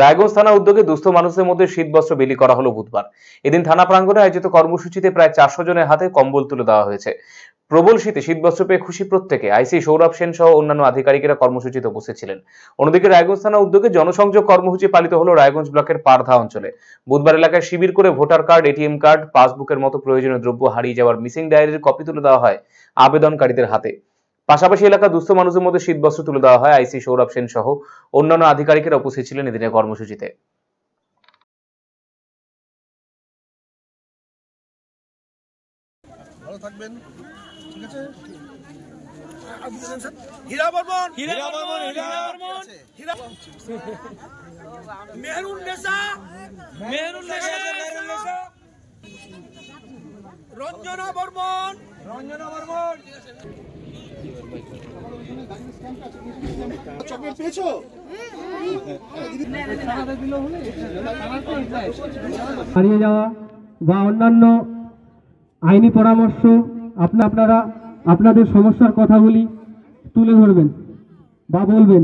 রায়গঞ্জ থানা উদ্যোগে দুস্থ মানুষদের মধ্যে শীতবস্ত্র বিলি করা হলো বুধবার। এদিন থানা প্রাঙ্গণে আয়োজিত কর্মসূচিতে প্রায় 400 জনের হাতে কম্বল তুলে দেওয়া হয়েছে। প্রবল শীতে শীতবস্ত্র পেয়ে খুশি প্রত্যেকে। আইসি সৌরভ সেন সহ অন্যান্য আধিকারিকেরা কর্মসূচিতে উপস্থিত ছিলেন। অন্যদিকে রায়গঞ্জ থানা উদ্যোগে জনসংযোগ কর্মসূচি পালিত হলো রায়গঞ্জ ব্লকের পারধা অঞ্চলে। বুধবার এলাকায় শিবির করে ভোটার কার্ড, এটিএম কার্ড, পাসবুকের মতো প্রয়োজনীয় দ্রব্য হারিয়ে যাওয়ার মিসিং ডায়েরির কপি তুলে দেওয়া হয় আবেদনকারীদের হাতে। পাশাপাশি এলাকার দুস্থ মানুষদের মধ্যে শীতবস্ত্র তুলে দেওয়া হয়। আইসি সৌরভ সেন সহ অন্যান্য আধিকারিকেরা উপস্থিত ছিলেন এদিনের কর্মসূচিতে। ভালো থাকবেন, ঠিক আছে। হীরা বর্মন, হীরা বর্মন, হীরা বর্মন, হীরা মেহরুন নেসা, মেহরুন নেসা, মেহরুন নেসা, রঞ্জনা বর্মন, রঞ্জনা বর্মন। চকলেট পেয়েছো? হারিয়ে যাওয়া বা অন্যান্য আইনি পরামর্শ আপনারা আপনাদের সমস্যার কথাগুলি তুলে ধরবেন বা বলবেন।